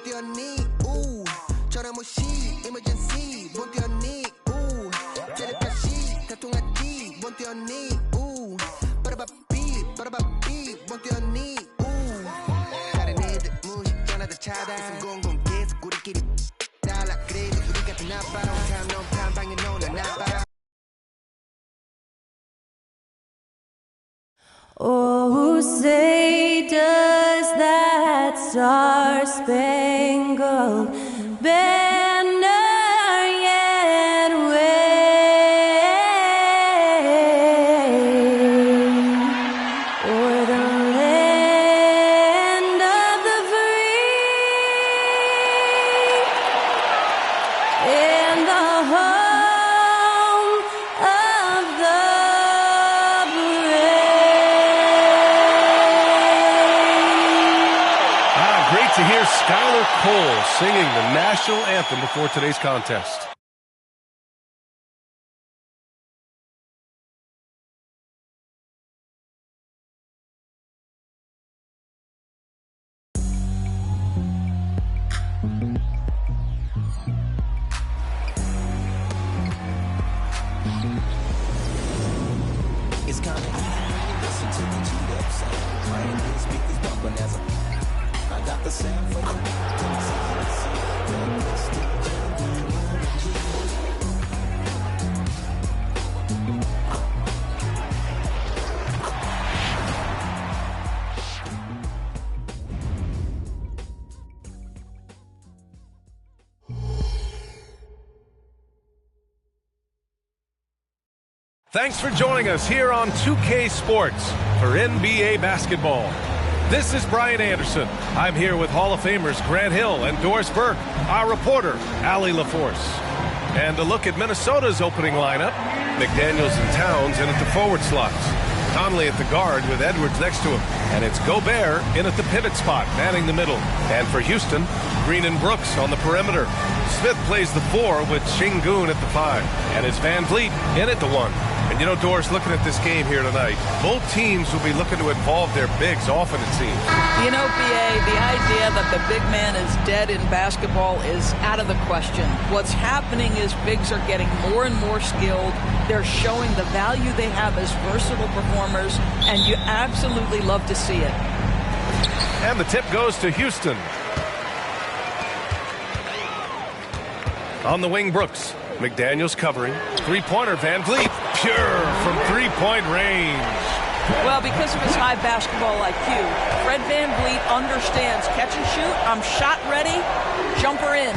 뛰었니 전화 못시 emergency 못 뛰었니 텔레파시 다 통했지 못 뛰었니 빠라바삐 못 뛰었니 다른 애들 무식 전화도 차단 있음 공공 계속 우리끼리 달라 그래도 우리 같은 아빠 long time 방에 노는 아빠. Oh, say does that star-spangled banner yet wave o'er the land of the free and the home of the to hear Skylar Cole singing the national anthem before today's contest. It's coming. Listen to the G-Up sound. Playing these speakers bumping as I got the sound for you. Thanks for joining us here on 2K Sports for NBA basketball. This is Brian Anderson. I'm here with Hall of Famers Grant Hill and Doris Burke, our reporter, Allie LaForce. And a look at Minnesota's opening lineup. McDaniels and Towns in at the forward slots. Conley at the guard with Edwards next to him. And it's Gobert in at the pivot spot, manning the middle. And for Houston, Green and Brooks on the perimeter. Smith plays the 4 with Şengün at the 5. And it's Van Vliet in at the 1. And you know, Doris, looking at this game here tonight, both teams will be looking to involve their bigs often, it seems. You know, BA, the idea that the big man is dead in basketball is out of the question. What's happening is bigs are getting more and more skilled. They're showing the value they have as versatile performers, and you absolutely love to see it. And the tip goes to Houston. On the wing, Brooks. McDaniels covering. Three-pointer, Van Vliet. Pure from three-point range. Well, because of his high basketball IQ, Fred Van Vliet understands catch and shoot. I'm shot ready. Jumper in.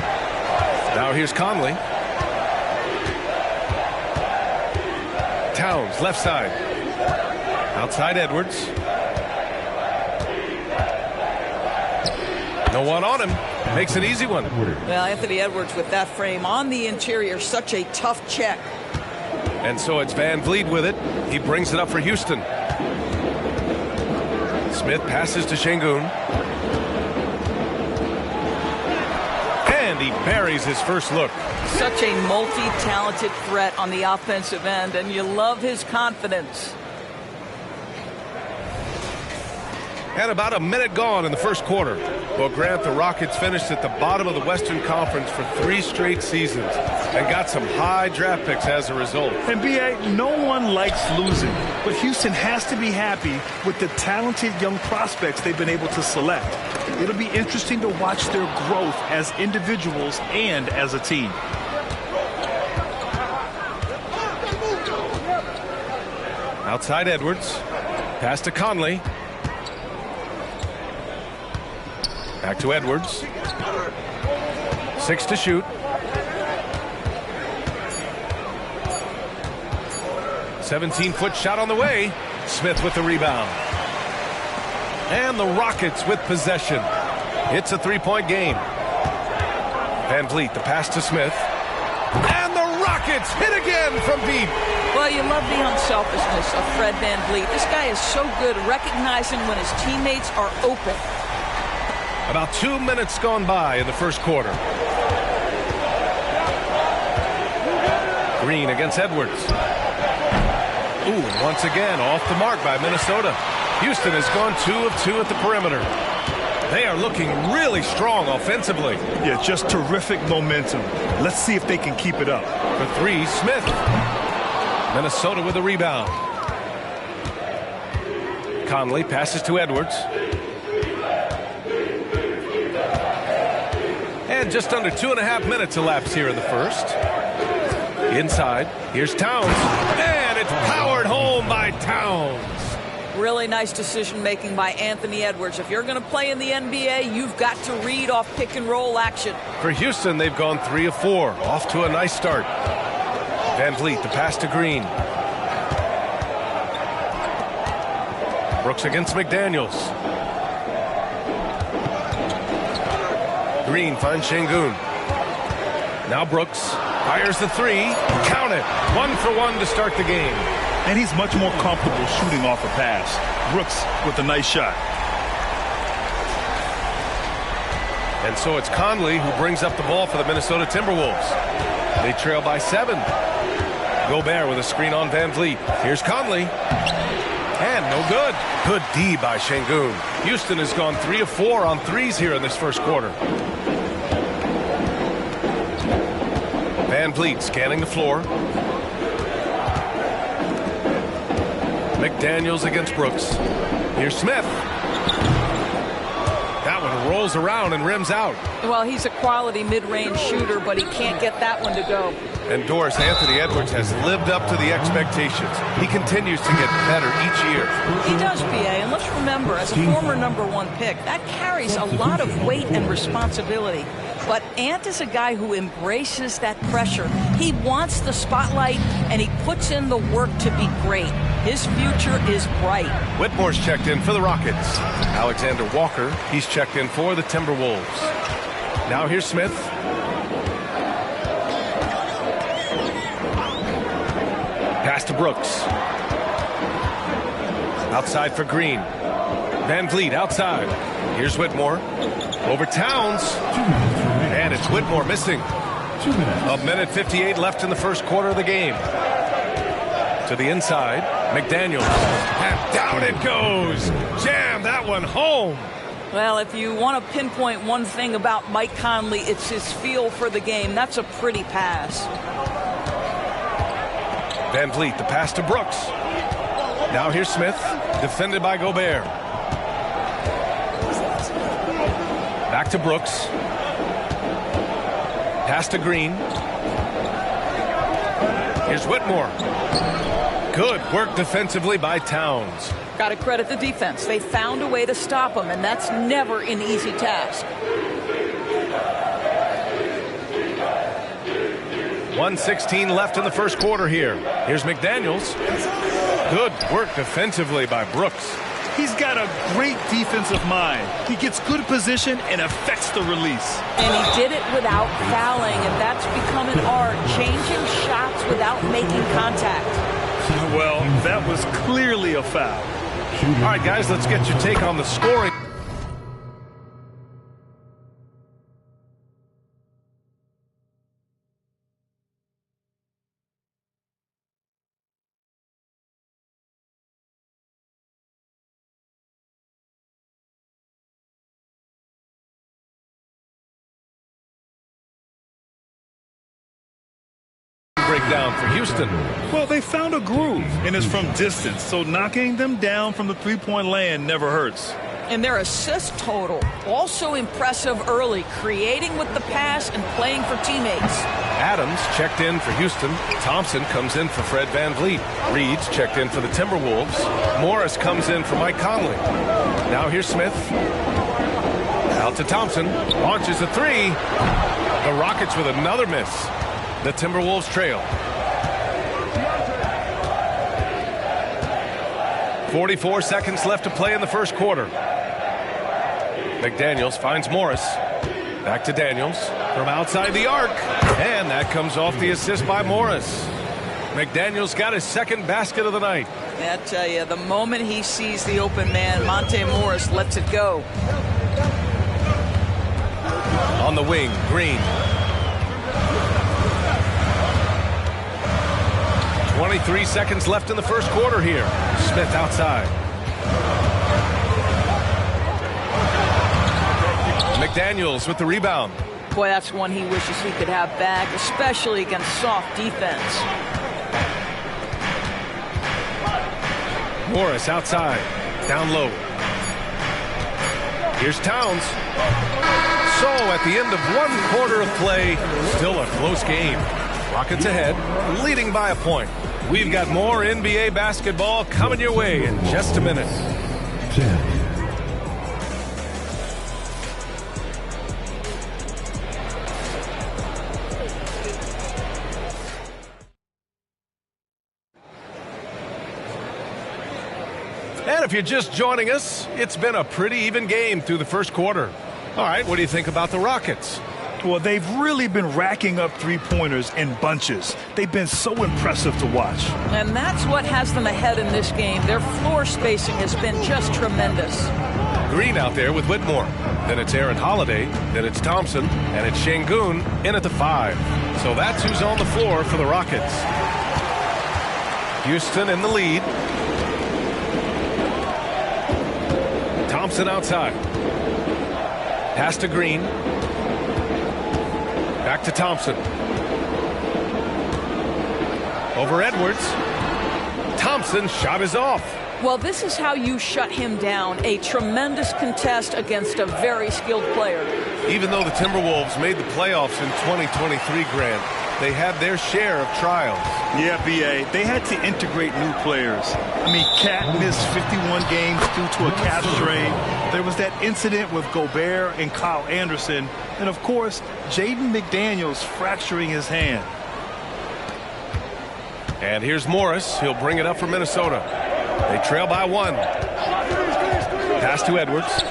Now here's Conley. Towns, left side. Outside Edwards. No one on him. Makes an easy one. Well, Anthony Edwards with that frame on the interior, such a tough check. And so it's Van Vliet with it. He brings it up for Houston. Smith passes to Şengün. And he buries his first look. Such a multi-talented threat on the offensive end, and you love his confidence. And about a minute gone in the first quarter. Well, Grant, the Rockets finished at the bottom of the Western Conference for 3 straight seasons and got some high draft picks as a result. And B.A., no one likes losing, but Houston has to be happy with the talented young prospects they've been able to select. It'll be interesting to watch their growth as individuals and as a team. Outside Edwards. Pass to Conley. Back to Edwards. 6 to shoot. 17-foot shot on the way. Smith with the rebound. And the Rockets with possession. It's a 3-point game. Van Vliet, the pass to Smith. And the Rockets hit again from deep. Well, you love the unselfishness of Fred Van Vliet. This guy is so good recognizing when his teammates are open. About 2 minutes gone by in the first quarter. Green against Edwards. Ooh, once again, off the mark by Minnesota. Houston has gone 2 of 2 at the perimeter. They are looking really strong offensively. Yeah, just terrific momentum. Let's see if they can keep it up. For three, Smith. Minnesota with a rebound. Conley passes to Edwards. And just under 2.5 minutes elapsed here in the first. Inside, here's Towns. And it's powered home by Towns. Really nice decision-making by Anthony Edwards. If you're going to play in the NBA, you've got to read off pick-and-roll action. For Houston, they've gone 3 of 4. Off to a nice start. Van Vliet, the pass to Green. Brooks against McDaniels. Green finds Şengün. Now Brooks fires the three. Count it. 1 for 1 to start the game. And he's much more comfortable shooting off a pass. Brooks with a nice shot. And so it's Conley who brings up the ball for the Minnesota Timberwolves. They trail by 7. Gobert with a screen on Van Vliet. Here's Conley. And no good. Good D by Şengün. Houston has gone 3 of 4 on threes here in this first quarter. Van Vliet scanning the floor. McDaniels against Brooks. Here's Smith. That one rolls around and rims out. Well, he's a quality mid-range shooter, but he can't get that one to go. And Doris, Anthony Edwards has lived up to the expectations. He continues to get better each year. He does, PA, and let's remember, as a former #1 pick, that carries a lot of weight and responsibility. But Ant is a guy who embraces that pressure. He wants the spotlight, and he puts in the work to be great. His future is bright. Whitmore's checked in for the Rockets. Alexander Walker, he's checked in for the Timberwolves. Now here's Smith. Pass to Brooks. Outside for Green. Van Vliet outside. Here's Whitmore. Over Towns. And it's Whitmore missing. 1:58 left in the first quarter of the game. To the inside, McDaniels. And down it goes. Jam that one home. Well, if you want to pinpoint one thing about Mike Conley, it's his feel for the game. That's a pretty pass. Van Vliet, the pass to Brooks. Now here's Smith, defended by Gobert. Back to Brooks. Pass to Green. Here's Whitmore. Good work defensively by Towns. Got to credit the defense. They found a way to stop him, and that's never an easy task. 1:16 left in the first quarter here. Here's McDaniels. Good work defensively by Brooks. He's got a great defensive mind. He gets good position and affects the release. And he did it without fouling, and that's become an art, changing shots without making contact. Well, that was clearly a foul. All right, guys, let's get your take on the scoring. Breakdown for Houston. Well, they found a groove, and it's from distance, so knocking them down from the three-point land never hurts. And their assist total, also impressive early, creating with the pass and playing for teammates. Adams checked in for Houston. Thompson comes in for Fred Van Vliet. Reed's checked in for the Timberwolves. Morris comes in for Mike Conley. Now here's Smith. Out to Thompson. Launches a three. The Rockets with another miss. The Timberwolves trail. 44 seconds left to play in the first quarter. McDaniels finds Morris. Back to Daniels from outside the arc. And that comes off the assist by Morris. McDaniels got his second basket of the night. I tell you, the moment he sees the open man, Monte Morris lets it go. On the wing, Green. 23 seconds left in the first quarter here. Smith outside. McDaniels with the rebound. Boy, that's one he wishes he could have back, especially against soft defense. Morris outside, down low. Here's Towns. So at the end of 1 quarter of play, still a close game. Rockets ahead, leading by a point. We've got more NBA basketball coming your way in just a minute. 10. And if you're just joining us, it's been a pretty even game through the first quarter. All right, what do you think about the Rockets? Well, they've really been racking up three-pointers in bunches. They've been so impressive to watch. And that's what has them ahead in this game. Their floor spacing has been just tremendous. Green out there with Whitmore. Then it's Aaron Holiday. Then it's Thompson. And it's Şengün in at the 5. So that's who's on the floor for the Rockets. Houston in the lead. Thompson outside. Pass to Green. Back to Thompson. Over Edwards. Thompson's shot is off. Well, this is how you shut him down. A tremendous contest against a very skilled player. Even though the Timberwolves made the playoffs in 2023, Grant, they had their share of trials. Yeah, B.A., they had to integrate new players. I mean, Cat missed 51 games due to a calf strain. There was that incident with Gobert and Kyle Anderson. And, of course, Jaden McDaniels fracturing his hand. And here's Morris. He'll bring it up for Minnesota. They trail by 1. Pass to Edwards.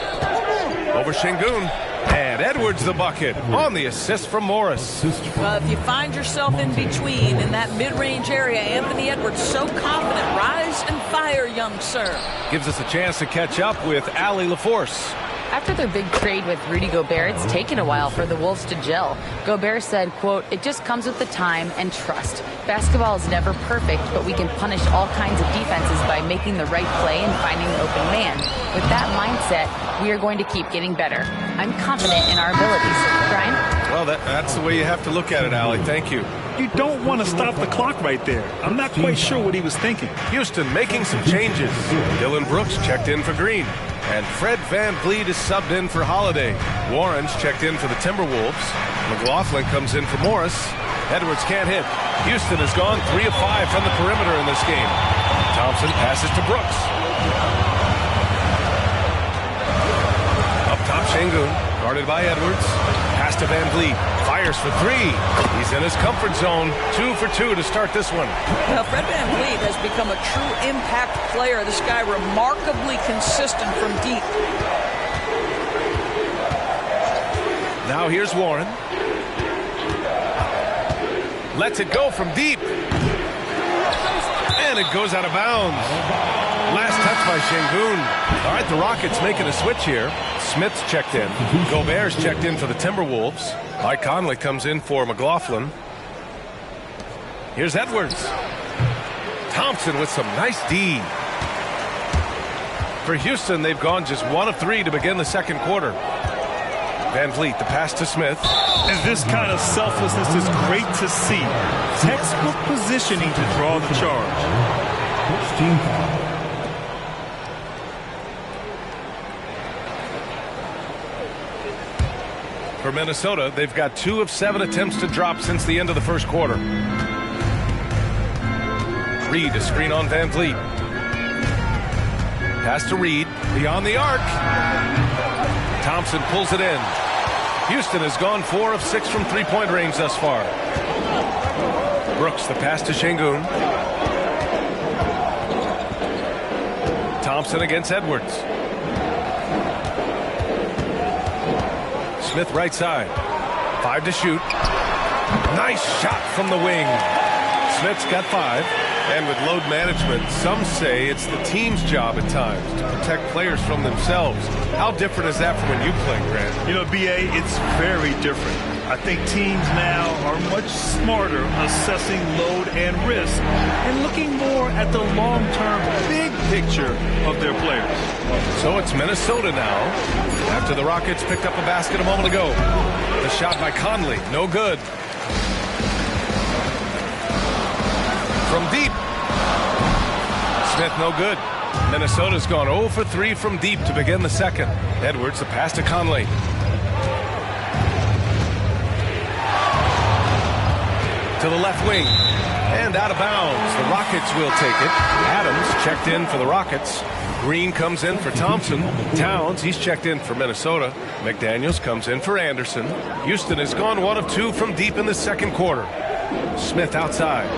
Over Şengün. And Edwards the bucket on the assist from Morris. If you find yourself in between in that mid-range area, Anthony Edwards so confident. Rise and fire, young sir. Gives us a chance to catch up with Allie LaForce. After their big trade with Rudy Gobert, it's taken a while for the Wolves to gel. Gobert said, quote, "It just comes with the time and trust. Basketball is never perfect, but we can punish all kinds of defenses by making the right play and finding the open man. With that mindset, we are going to keep getting better. I'm confident in our abilities." Brian? Well, that's the way you have to look at it, Allie. Thank you. You don't want to stop the clock right there. I'm not quite sure what he was thinking. Houston making some changes. Dylan Brooks checked in for Green. And Fred VanVleet is subbed in for Holiday. Warren's checked in for the Timberwolves. McLaughlin comes in for Morris. Edwards can't hit. Houston has gone 3 of 5 from the perimeter in this game. Thompson passes to Brooks. Up top, Şengün, guarded by Edwards. Pass to VanVleet. Fires for 3. He's in his comfort zone. 2 for 2 to start this one. Now, Fred VanVleet has become a true impact player. This guy remarkably consistent from deep. Now here's Warren. Lets it go from deep. And it goes out of bounds. Last touch by Şengün. All right, the Rockets making a switch here. Smith's checked in. Gobert's checked in for the Timberwolves. Mike Conley comes in for McLaughlin. Here's Edwards. Thompson with some nice D. For Houston, they've gone just 1 of 3 to begin the second quarter. VanVleet, the pass to Smith. And this kind of selflessness is great to see. Textbook positioning to draw the charge. For Minnesota, they've got 2 of 7 attempts to drop since the end of the first quarter. Reed, a screen on VanVleet. Pass to Reed, beyond the arc. Thompson pulls it in. Houston has gone 4 of 6 from three-point range thus far. Brooks, the pass to Şengün. Thompson against Edwards. Smith right side. 5 to shoot. Nice shot from the wing. Smith's got 5. And with load management, some say it's the team's job at times to protect players from themselves. How different is that from when you played, Grant? You know, B.A., it's very different. I think teams now are much smarter assessing load and risk and looking more at the long-term big picture of their players. So it's Minnesota now, after the Rockets picked up a basket a moment ago. The shot by Conley, no good. From deep. Smith, no good. Minnesota's gone 0 for 3 from deep to begin the second. Edwards, the pass to Conley. To the left wing. And out of bounds. The Rockets will take it. Adams checked in for the Rockets. Green comes in for Thompson. Towns, he's checked in for Minnesota. McDaniels comes in for Anderson. Houston has gone 1 of 2 from deep in the second quarter. Smith outside.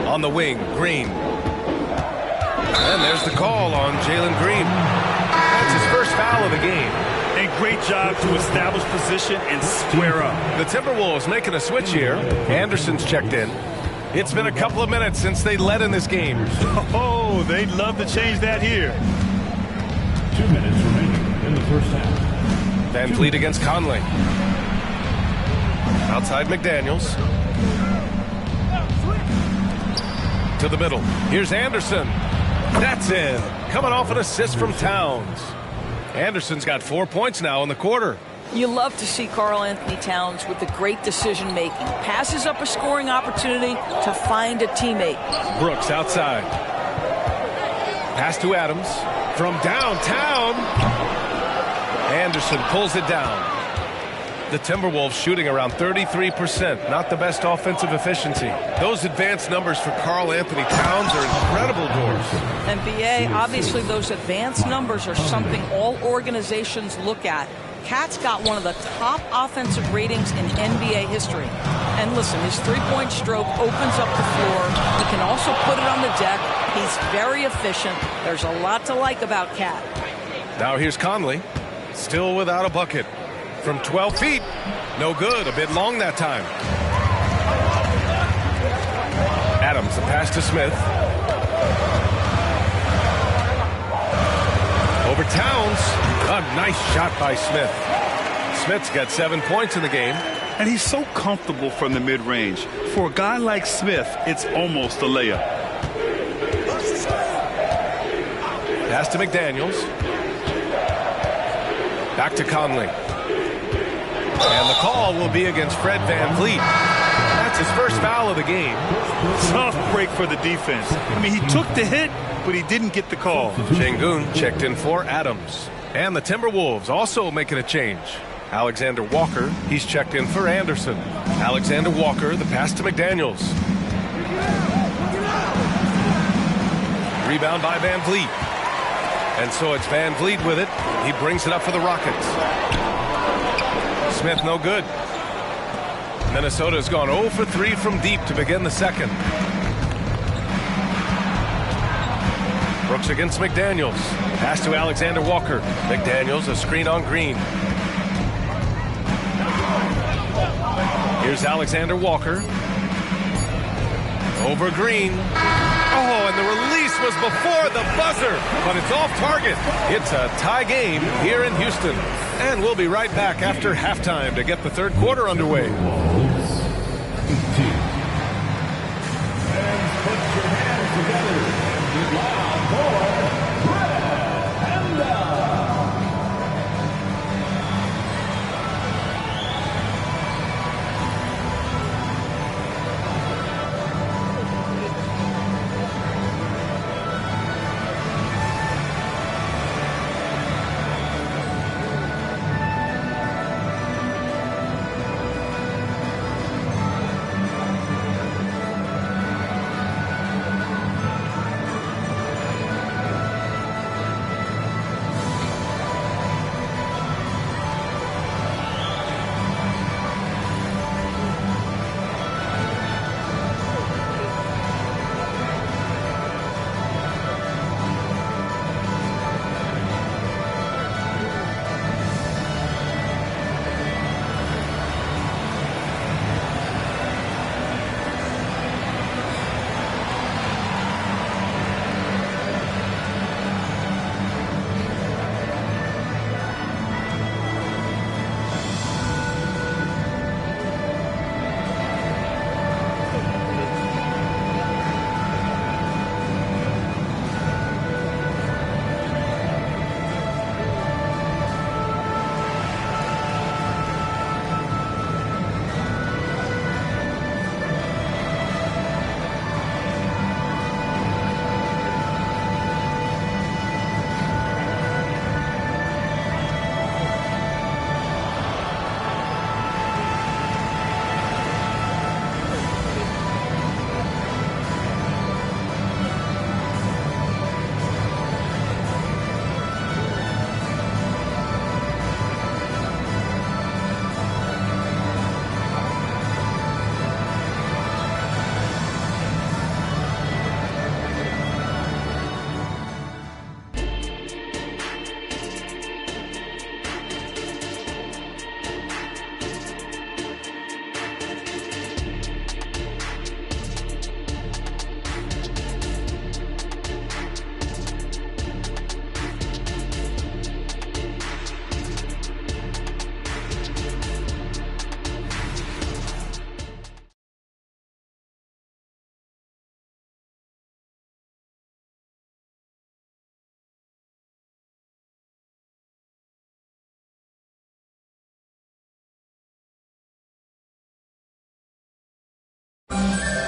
On the wing, Green. And there's the call on Jalen Green. That's his first foul of the game. And great job to establish position and square up. The Timberwolves making a switch here. Anderson's checked in. It's been a couple of minutes since they led in this game. Oh, they'd love to change that here. 2 minutes remaining in the first half. Van Vliet against Conley. Outside McDaniels. To the middle. Here's Anderson. That's in. Coming off an assist from Towns. Anderson's got 4 points now in the quarter. You love to see Karl-Anthony Towns with the great decision-making. Passes up a scoring opportunity to find a teammate. Brooks outside. Pass to Adams. From downtown. Anderson pulls it down. The Timberwolves shooting around 33%. Not the best offensive efficiency. Those advanced numbers for Karl-Anthony Towns are incredible, Doors. And BA, obviously those advanced numbers are something all organizations look at. Cat's got one of the top offensive ratings in NBA history. And listen, his three-point stroke opens up the floor. He can also put it on the deck. He's very efficient. There's a lot to like about Cat. Now here's Conley. Still without a bucket. From 12 feet. No good. A bit long that time. Adams, the pass to Smith. Over Towns. A nice shot by Smith. Smith's got 7 points in the game. And he's so comfortable from the mid-range. For a guy like Smith, it's almost a layup. Pass to McDaniels. Back to Conley. And the call will be against Fred Van Vliet. That's his first foul of the game. Tough break for the defense. I mean, he took the hit, but he didn't get the call. Sengun checked in for Adams. And the Timberwolves also making a change. Alexander Walker, he's checked in for Anderson. Alexander Walker, the pass to McDaniels. Rebound by Van Vliet. And so it's Van Vliet with it. He brings it up for the Rockets. Smith no good. Minnesota's gone 0 for 3 from deep to begin the second. Brooks against McDaniels. Pass to Alexander Walker. McDaniels, a screen on Green. Here's Alexander Walker. Over Green. Oh, and the release was before the buzzer, but it's off target. It's a tie game here in Houston. And we'll be right back after halftime to get the third quarter underway.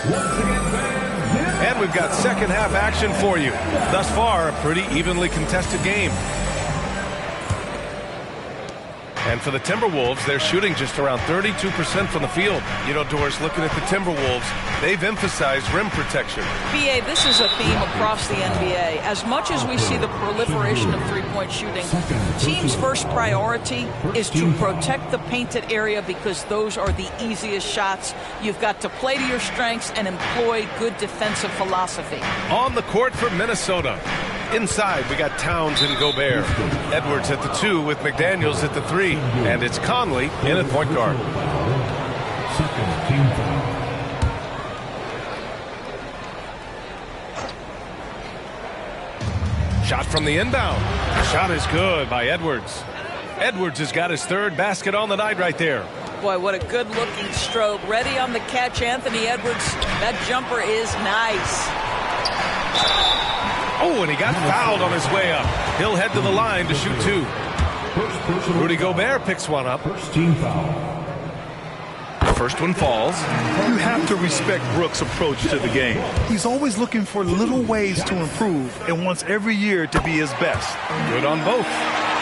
And we've got second half action for you. Thus far, a pretty evenly contested game. And for the Timberwolves, they're shooting just around 32% from the field. You know, Doris, looking at the Timberwolves, they've emphasized rim protection. BA, this is a theme across the NBA. As much as we see the proliferation of three-point shooting, the team's first priority is to protect the painted area because those are the easiest shots. You've got to play to your strengths and employ good defensive philosophy. On the court for Minnesota. Inside, we got Towns and Gobert. Edwards at the 2 with McDaniels at the 3. And it's Conley in at point guard. Second team foul. Shot from the inbound. Shot is good by Edwards. Edwards has got his third basket on the night right there. Boy, what a good-looking stroke. Ready on the catch, Anthony Edwards. That jumper is nice. Oh, and he got fouled on his way up. He'll head to the line to shoot 2. Rudy Gobert picks one up. First team foul. The first one falls. You have to respect Brooks' approach to the game. He's always looking for little ways to improve and wants every year to be his best. Good on both.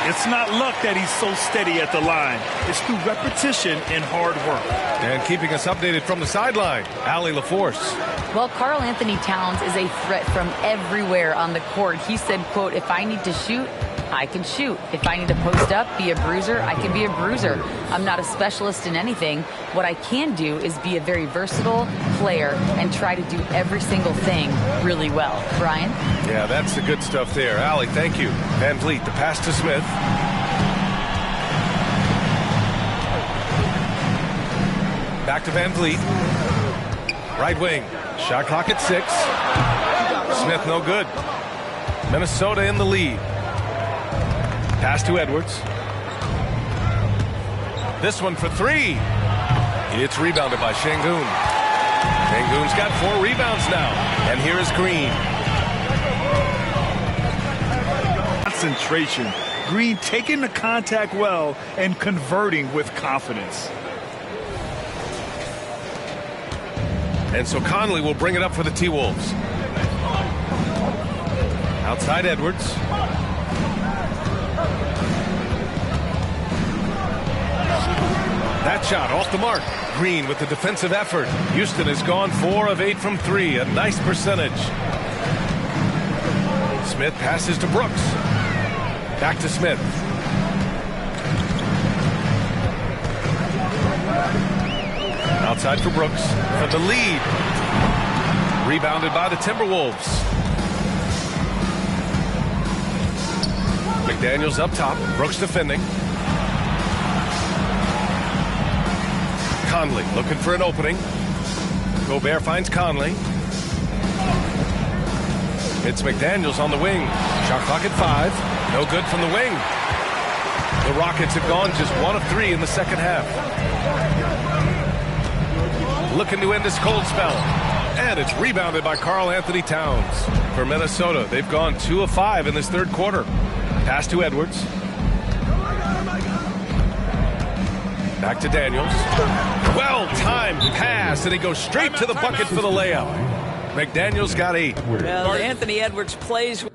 It's not luck that he's so steady at the line. It's through repetition and hard work. And keeping us updated from the sideline, Allie LaForce. Well, Karl Anthony Towns is a threat from everywhere on the court. He said, quote, if I need to shoot, I can shoot. If I need to post up, be a bruiser, I can be a bruiser. I'm not a specialist in anything. What I can do is be a very versatile player and try to do every single thing really well. Brian? Yeah, that's the good stuff there. Allie, thank you. Van Vliet, the pass to Smith. Back to Van Vliet. Right wing. Shot clock at 6. Smith no good. Minnesota in the lead. Pass to Edwards. This one for 3. It's rebounded by Şengün. Şengün's got 4 rebounds now. And here is Green. Concentration. Green taking the contact well and converting with confidence. And so Conley will bring it up for the T-Wolves. Outside Edwards. That shot off the mark. Green with the defensive effort. Houston has gone 4 of 8 from 3. A nice percentage. Smith passes to Brooks. Back to Smith. Outside for Brooks for the lead. Rebounded by the Timberwolves. McDaniels up top. Brooks defending. Conley looking for an opening. Gobert finds Conley. It's McDaniels on the wing. Shot clock at 5. No good from the wing. The Rockets have gone just 1 of 3 in the second half. Looking to end this cold spell. And it's rebounded by Karl Anthony Towns. For Minnesota, they've gone 2 of 5 in this third quarter. Pass to Edwards. Back to Daniels. Well-timed pass, and he goes straight to the bucket for the layup. McDaniels got 8. Well, Anthony Edwards plays